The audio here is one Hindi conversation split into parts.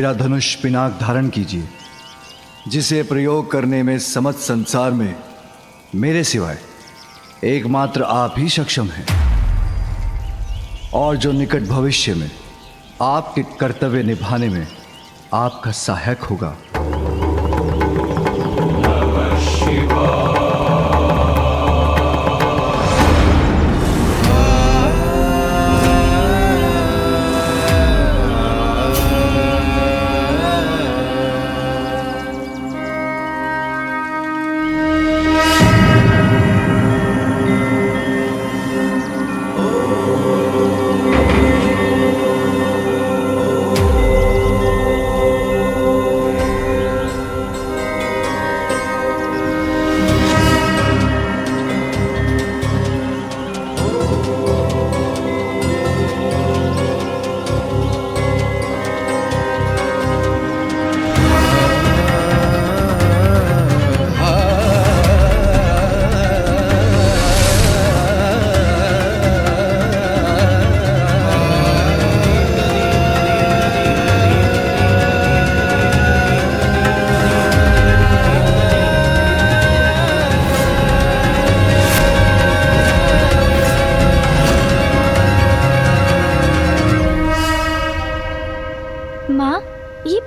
मेरा धनुष पिनाक धारण कीजिए, जिसे प्रयोग करने में समस्त संसार में मेरे सिवाय एकमात्र आप ही सक्षम हैं, और जो निकट भविष्य में आपके कर्तव्य निभाने में आपका सहायक होगा।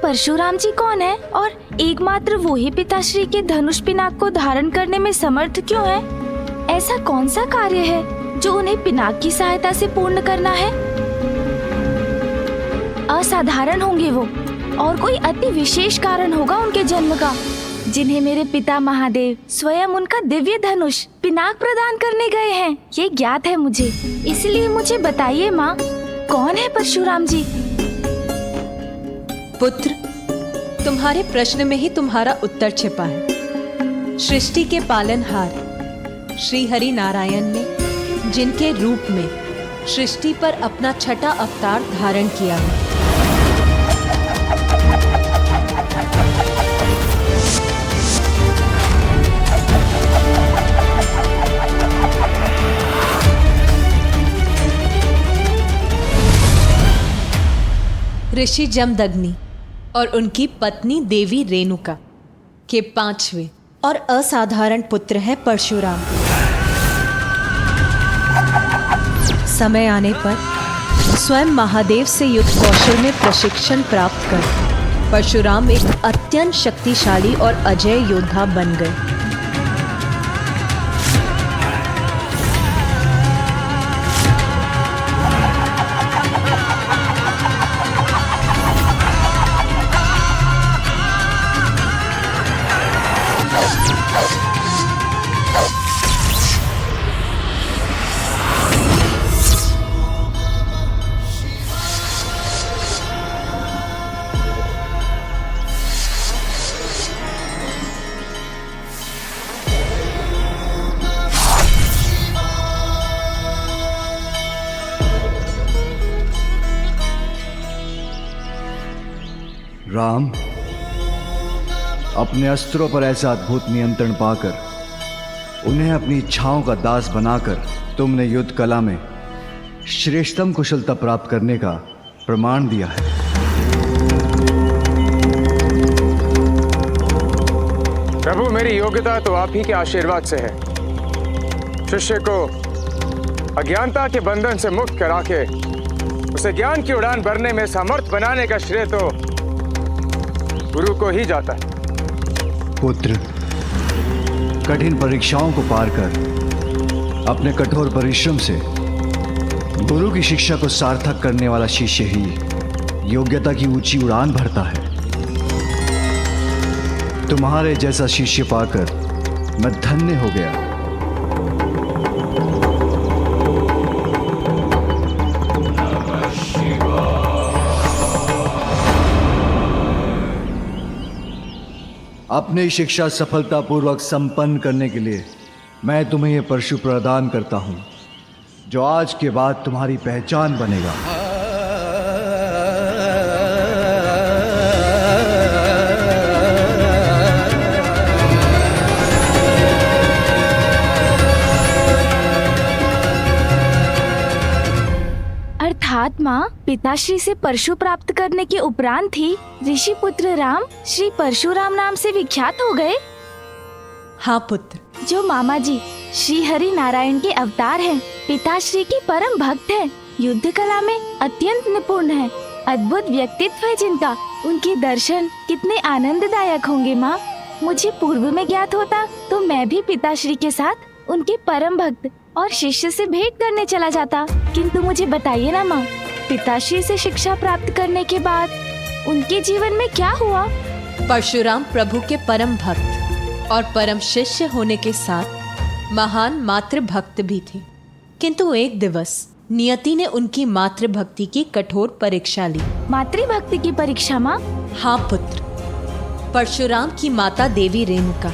परशुराम जी कौन है और एकमात्र वो ही पिताश्री के धनुष पिनाक को धारण करने में समर्थ क्यों है? ऐसा कौन सा कार्य है जो उन्हें पिनाक की सहायता से पूर्ण करना है? असाधारण होंगे वो, और कोई अति विशेष कारण होगा उनके जन्म का, जिन्हें मेरे पिता महादेव स्वयं उनका दिव्य धनुष पिनाक प्रदान करने गए हैं। ये ज्ञात है मुझे, इसलिए मुझे बताइए माँ, कौन है परशुराम जी? पुत्र, तुम्हारे प्रश्न में ही तुम्हारा उत्तर छिपा है। सृष्टि के पालनहार श्री हरि नारायण ने जिनके रूप में सृष्टि पर अपना छठा अवतार धारण किया है, ऋषि जमदग्नि और उनकी पत्नी देवी रेणुका के 5वें और असाधारण पुत्र है परशुराम। समय आने पर स्वयं महादेव से युद्ध कौशल में प्रशिक्षण प्राप्त कर परशुराम एक अत्यंत शक्तिशाली और अजेय योद्धा बन गए। राम, अपने अस्त्रों पर ऐसा अद्भुत नियंत्रण पाकर, उन्हें अपनी इच्छाओं का दास बनाकर तुमने युद्ध कला में श्रेष्ठतम कुशलता प्राप्त करने का प्रमाण दिया है। प्रभु, मेरी योग्यता तो आप ही के आशीर्वाद से है। शिष्य को अज्ञानता के बंधन से मुक्त करा के उसे ज्ञान की उड़ान भरने में समर्थ बनाने का श्रेय तो गुरु को ही जाता है। पुत्र, कठिन परीक्षाओं को पार कर अपने कठोर परिश्रम से गुरु की शिक्षा को सार्थक करने वाला शिष्य ही योग्यता की ऊंची उड़ान भरता है। तुम्हारे जैसा शिष्य पाकर मैं धन्य हो गया। अपनी शिक्षा सफलतापूर्वक संपन्न करने के लिए मैं तुम्हें यह परशु प्रदान करता हूं, जो आज के बाद तुम्हारी पहचान बनेगा। अर्थात माँ, माँ, पिताश्री से परशु प्राप्त करने के उपरांत ही ऋषि पुत्र राम श्री परशुराम नाम से विख्यात हो गए। हाँ पुत्र। जो मामा जी श्री हरि नारायण के अवतार हैं, पिताश्री की परम भक्त हैं, युद्ध कला में अत्यंत निपुण हैं, अद्भुत व्यक्तित्व है जिनका। उनके दर्शन कितने आनंददायक होंगे माँ। मुझे पूर्व में ज्ञात होता तो मैं भी पिताश्री के साथ उनके परम भक्त और शिष्य से भेंट करने चला जाता। किंतु मुझे बताइए ना माँ, पिताश्री से शिक्षा प्राप्त करने के बाद उनके जीवन में क्या हुआ? परशुराम प्रभु के परम भक्त और परम शिष्य होने के साथ महान मातृ भक्त भी थे। किंतु एक दिवस नियति ने उनकी मातृ भक्ति की कठोर परीक्षा ली। मातृभक्ति की परीक्षा माँ? हाँ पुत्र। परशुराम की माता देवी रेणुका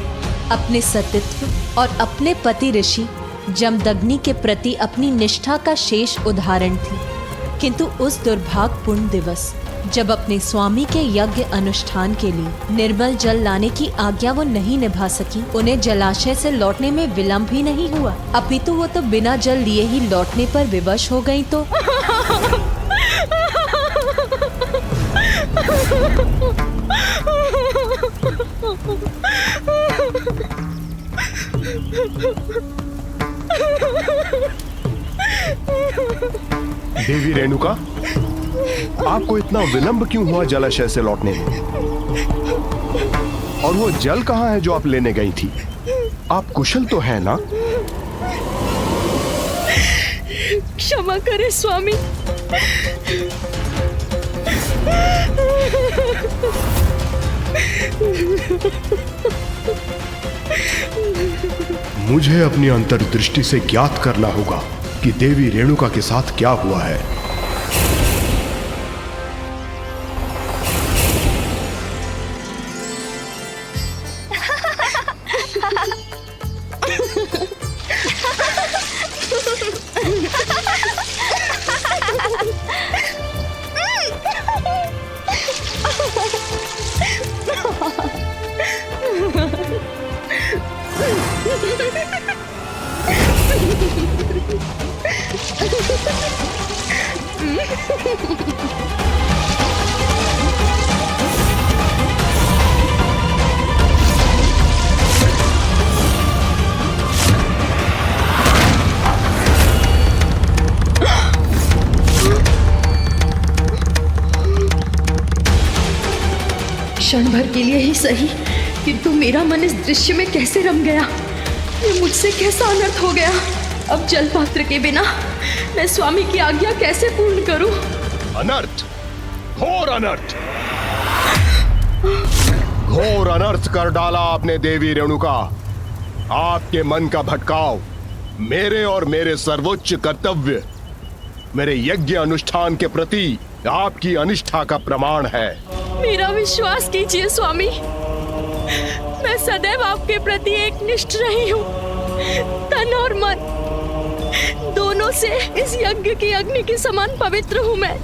अपने सतीत्व और अपने पति ऋषि जमदग्नि के प्रति अपनी निष्ठा का शेष उदाहरण थी। किंतु उस दुर्भाग्यपूर्ण दिवस जब अपने स्वामी के यज्ञ अनुष्ठान के लिए निर्मल जल लाने की आज्ञा वो नहीं निभा सकी, उन्हें जलाशय से लौटने में विलंब ही नहीं हुआ, अपितु वो तो बिना जल लिए ही लौटने पर विवश हो गई। तो देवी रेणुका, आपको इतना विलंब क्यों हुआ जलाशय से लौटने में? और वो जल कहाँ है जो आप लेने गई थी? आप कुशल तो है ना? क्षमा करें स्वामी। मुझे अपनी अंतर्दृष्टि से ज्ञात करना होगा कि देवी रेणुका के साथ क्या हुआ है। क्षण भर के लिए ही सही, किंतु मेरा मन इस दृश्य में कैसे रम गया। ये मुझसे कैसा अनर्थ हो गया। अब जल पात्र के बिना मैं स्वामी की आज्ञा कैसे पूर्ण करूं? अनर्थ, घोर अनर्थ, घोर अनर्थ कर डाला आपने देवी रेणुका। आपके मन का भटकाव मेरे और मेरे सर्वोच्च कर्तव्य, मेरे यज्ञ अनुष्ठान के प्रति आपकी अनिष्ठा का प्रमाण है। मेरा विश्वास कीजिए स्वामी, मैं सदैव आपके प्रति एक निष्ठ रही हूँ। तन और मन दोनों से इस यज्ञ की अग्नि के समान पवित्र हूँ मैं।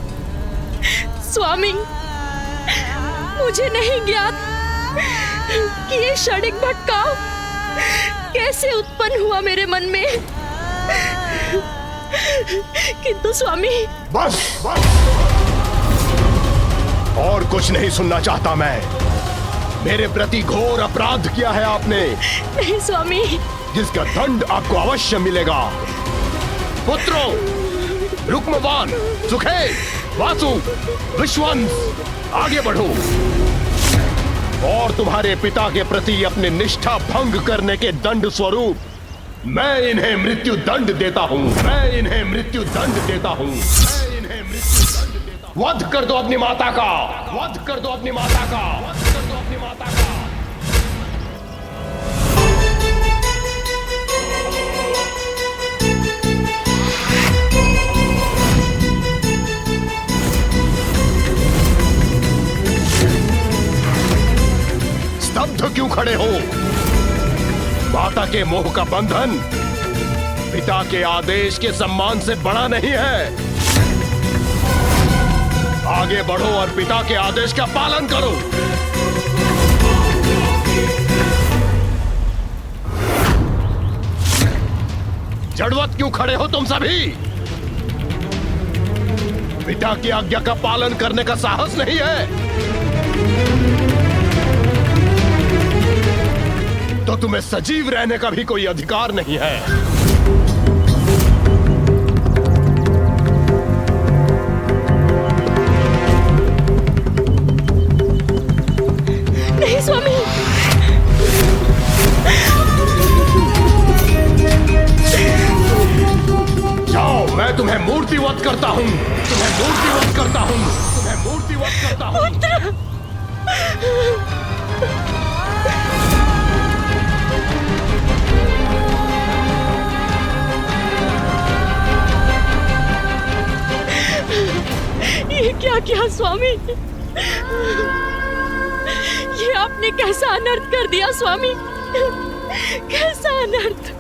स्वामी, मुझे नहीं ज्ञात कि ये क्षणिक भटकाव कैसे उत्पन्न हुआ मेरे मन में, किंतु स्वामी। बस, बस। और कुछ नहीं सुनना चाहता मैं। मेरे प्रति घोर अपराध किया है आपने। नहीं स्वामी, जिसका दंड आपको अवश्य मिलेगा। पुत्रों, रुक्मवान, सुखे, वासु, विश्वंस, आगे बढ़ो और तुम्हारे पिता के प्रति अपने निष्ठा भंग करने के दंड स्वरूप मैं इन्हें मृत्यु दंड देता हूँ। मैं इन्हें मृत्यु दंड देता हूँ। मैं इन्हें मृत्यु दंड देता हूँ। वध कर दो अपनी माता का, वध कर दो अपनी माता का, वध कर दो अपनी माता का। स्तब्ध क्यों खड़े हो? माता के मोह का बंधन पिता के आदेश के सम्मान से बड़ा नहीं है। आगे बढ़ो और पिता के आदेश का पालन करो। जड़वत क्यों खड़े हो तुम सभी? पिता की आज्ञा का पालन करने का साहस नहीं है तो तुम्हें सजीव रहने का भी कोई अधिकार नहीं है। नहीं स्वामी, जाओ, मैं तुम्हें मूर्तिवत करता हूँ, तुम्हें मूर्तिवत करता हूँ, तुम्हें मूर्तिवत करता हूँ। ये क्या किया स्वामी? ये आपने कैसा अनर्थ कर दिया स्वामी, कैसा अनर्थ।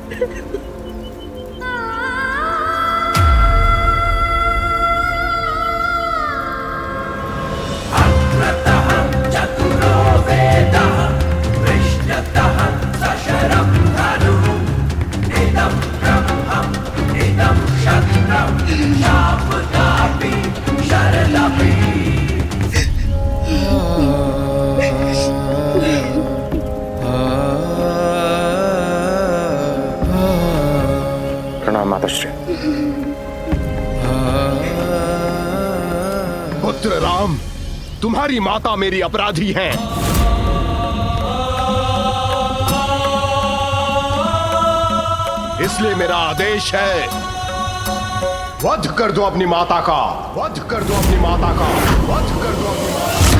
प्रणाम माताश्री। पुत्र राम, तुम्हारी माता मेरी अपराधी हैं। इसलिए मेरा आदेश है, वध कर दो अपनी माता का, वध कर दो अपनी माता का, वध कर दो अपनी माता का।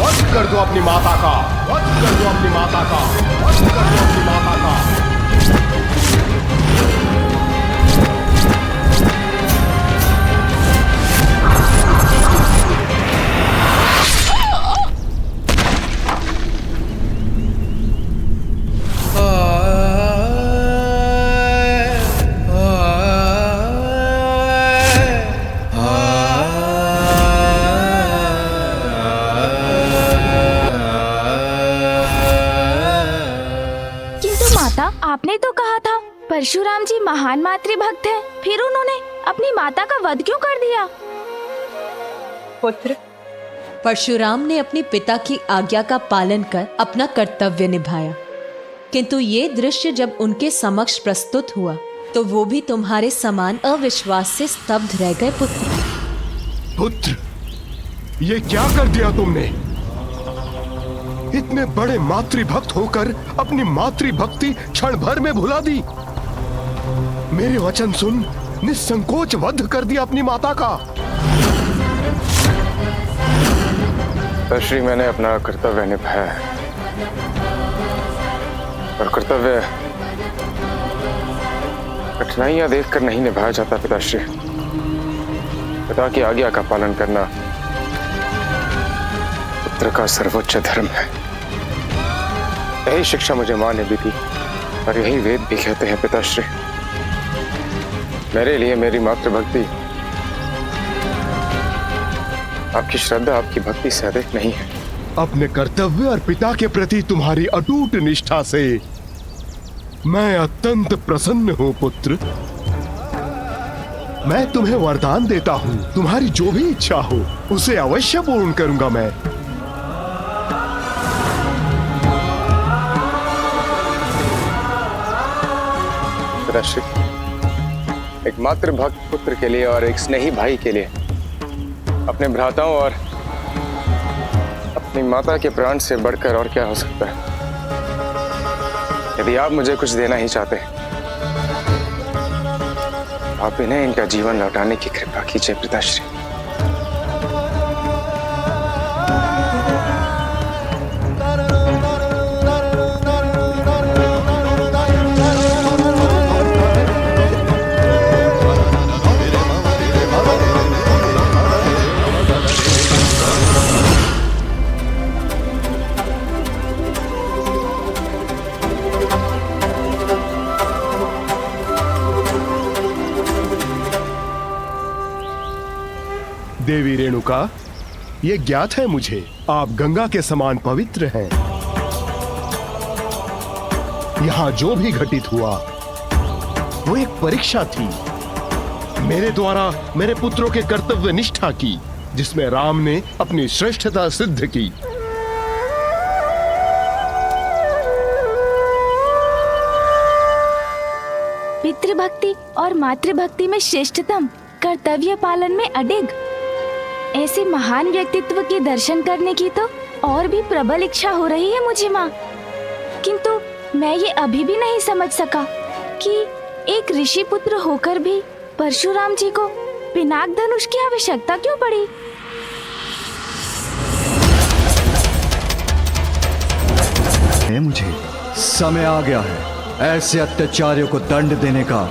वध कर दो अपनी माता का, वध कर दो अपनी माता का, वध कर दो अपनी माता का। आपने तो कहा था परशुराम जी महान मातृभक्त हैं, फिर उन्होंने अपनी माता का वध क्यों कर दिया? पुत्र, परशुराम ने अपने पिता की आज्ञा का पालन कर अपना कर्तव्य निभाया, किंतु ये दृश्य जब उनके समक्ष प्रस्तुत हुआ तो वो भी तुम्हारे समान अविश्वास से स्तब्ध रह गए। पुत्र, ये क्या कर दिया तुमने? इतने बड़े मातृभक्त होकर अपनी मातृभक्ति क्षण भर में भुला दी। मेरे वचन सुन निसंकोच वध कर दिया अपनी माता का। श्री, मैंने अपना कर्तव्य निभाया है और कर्तव्य कठिनाइयां देखकर नहीं निभाया जाता पिताश्री। पिता की आज्ञा का पालन करना पुत्र का सर्वोच्च धर्म है। यही शिक्षा मुझे मां ने भी दी और यही वेद भी कहते हैं पिताश्री। मेरे लिए मेरी मातृभक्ति आपकी श्रद्धा, आपकी भक्ति से अधिक नहीं है। अपने कर्तव्य और पिता के प्रति तुम्हारी अटूट निष्ठा से मैं अत्यंत प्रसन्न हूं पुत्र। मैं तुम्हें वरदान देता हूं, तुम्हारी जो भी इच्छा हो उसे अवश्य पूर्ण करूंगा मैं। पिताश्री, एक मातृभक्त पुत्र के लिए और एक स्नेही भाई के लिए अपने भ्राताओं और अपनी माता के प्राण से बढ़कर और क्या हो सकता है? यदि आप मुझे कुछ देना ही चाहते हैं, आप इन्हें इनका जीवन लौटाने की कृपा कीजिए पिताश्री। देवी रेणुका, ये ज्ञात है मुझे, आप गंगा के समान पवित्र हैं। यहाँ जो भी घटित हुआ वो एक परीक्षा थी मेरे द्वारा मेरे पुत्रों के कर्तव्य निष्ठा की, जिसमें राम ने अपनी श्रेष्ठता सिद्ध की। पितृभक्ति और मातृभक्ति में श्रेष्ठतम, कर्तव्य पालन में अडिग, ऐसे महान व्यक्तित्व के दर्शन करने की तो और भी प्रबल इच्छा हो रही है मुझे माँ। किंतु मैं ये अभी भी नहीं समझ सका कि एक ऋषि पुत्र होकर भी परशुराम जी को पिनाक धनुष की आवश्यकता क्यों पड़ी। मुझे समय आ गया है ऐसे अत्याचारियों को दंड देने का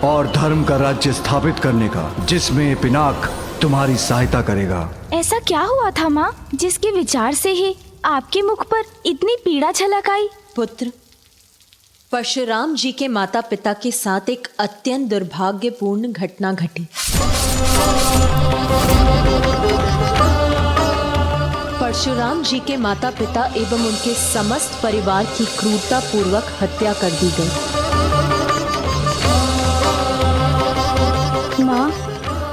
और धर्म का राज्य स्थापित करने का, जिसमें पिनाक तुम्हारी सहायता करेगा। ऐसा क्या हुआ था माँ, जिसके विचार से ही आपके मुख पर इतनी पीड़ा झलक आई। पुत्र, परशुराम जी के माता पिता के साथ एक अत्यंत दुर्भाग्यपूर्ण घटना घटी। परशुराम जी के माता पिता एवं उनके समस्त परिवार की क्रूरता पूर्वक हत्या कर दी गई। माँ,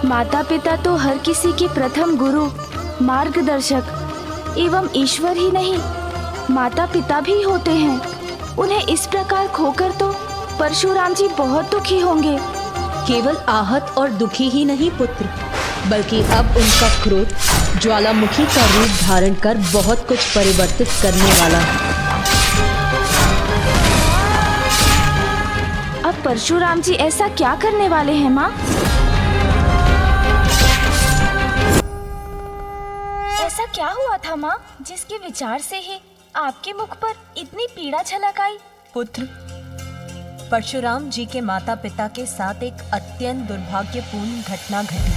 माता पिता तो हर किसी के प्रथम गुरु, मार्गदर्शक एवं ईश्वर ही नहीं, माता पिता भी होते हैं। उन्हें इस प्रकार खोकर तो परशुराम जी बहुत दुखी होंगे। केवल आहत और दुखी ही नहीं पुत्र, बल्कि अब उनका क्रोध ज्वालामुखी का रूप धारण कर बहुत कुछ परिवर्तित करने वाला है। अब परशुराम जी ऐसा क्या करने वाले हैं माँ? ऐसा क्या हुआ था माँ, जिसके विचार से ही आपके मुख पर इतनी पीड़ा झलक आई? पुत्र, परशुराम जी के माता पिता के साथ एक अत्यंत दुर्भाग्यपूर्ण घटना घटी।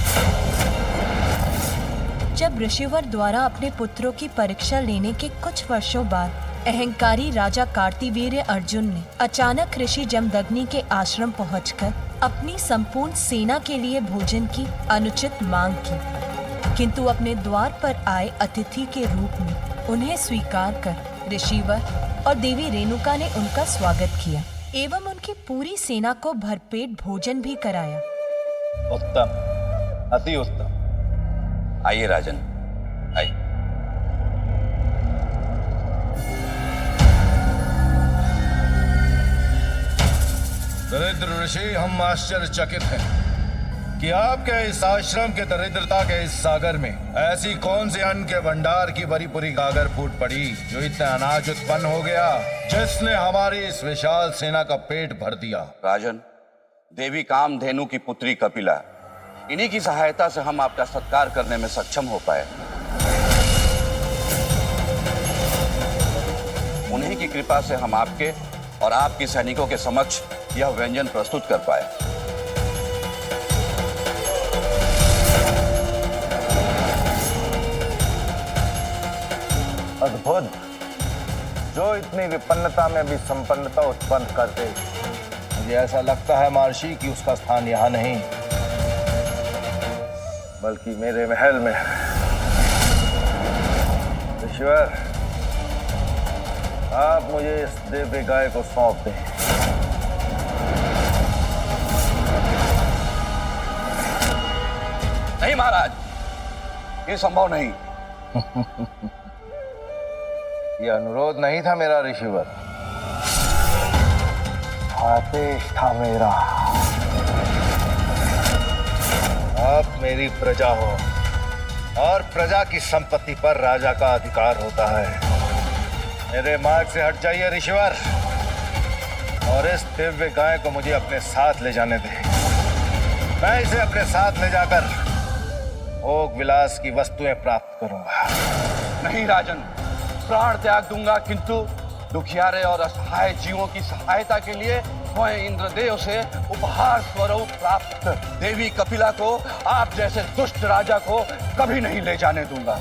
जब ऋषिवर द्वारा अपने पुत्रों की परीक्षा लेने के कुछ वर्षों बाद अहंकारी राजा कार्तिवीर्य अर्जुन ने अचानक ऋषि जमदग्नि के आश्रम पहुंचकर अपनी संपूर्ण सेना के लिए भोजन की अनुचित मांग की, किंतु अपने द्वार पर आए अतिथि के रूप में उन्हें स्वीकार कर ऋषिवर और देवी रेणुका ने उनका स्वागत किया एवं उनकी पूरी सेना को भरपेट भोजन भी कराया। उत्तम, अति उत्तम। आइए राजन, आइए। दरिद्र ऋषि, हम आश्चर्यचकित हैं कि आपके इस आश्रम के दरिद्रता के इस सागर में ऐसी कौन सी अन्न के भंडार की बड़ी पूरी गागर फूट पड़ी जो इतना अनाज उत्पन्न हो गया, जिसने हमारी इस विशाल सेना का पेट भर दिया। राजन, देवी कामधेनु की पुत्री कपिला, इन्हीं की सहायता से हम आपका सत्कार करने में सक्षम हो पाए। उन्हीं की कृपा से हम आपके और आपके सैनिकों के समक्ष यह व्यंजन प्रस्तुत कर पाए। अद्भुत, जो इतनी विपन्नता में भी संपन्नता उत्पन्न करते। मुझे ऐसा लगता है महर्षि कि उसका स्थान यहाँ नहीं बल्कि मेरे महल में है। ईश्वर, आप मुझे इस दिव्य गाय को सौंप दें। नहीं महाराज, ये संभव नहीं। यह अनुरोध नहीं था मेरा ऋषिवर, आदेश था मेरा। आप मेरी प्रजा हो और प्रजा की संपत्ति पर राजा का अधिकार होता है। मेरे मार्ग से हट जाइए ऋषिवर और इस दिव्य गाय को मुझे अपने साथ ले जाने दें। मैं इसे अपने साथ ले जाकर भोग विलास की वस्तुएं प्राप्त करूंगा। नहीं राजन, प्राण त्याग दूंगा, किंतु दुखियारे और असहाय जीवों की सहायता के लिए मैं इंद्रदेव से उपहार स्वरूप प्राप्त देवी कपिला को आप जैसे दुष्ट राजा को कभी नहीं ले जाने दूंगा।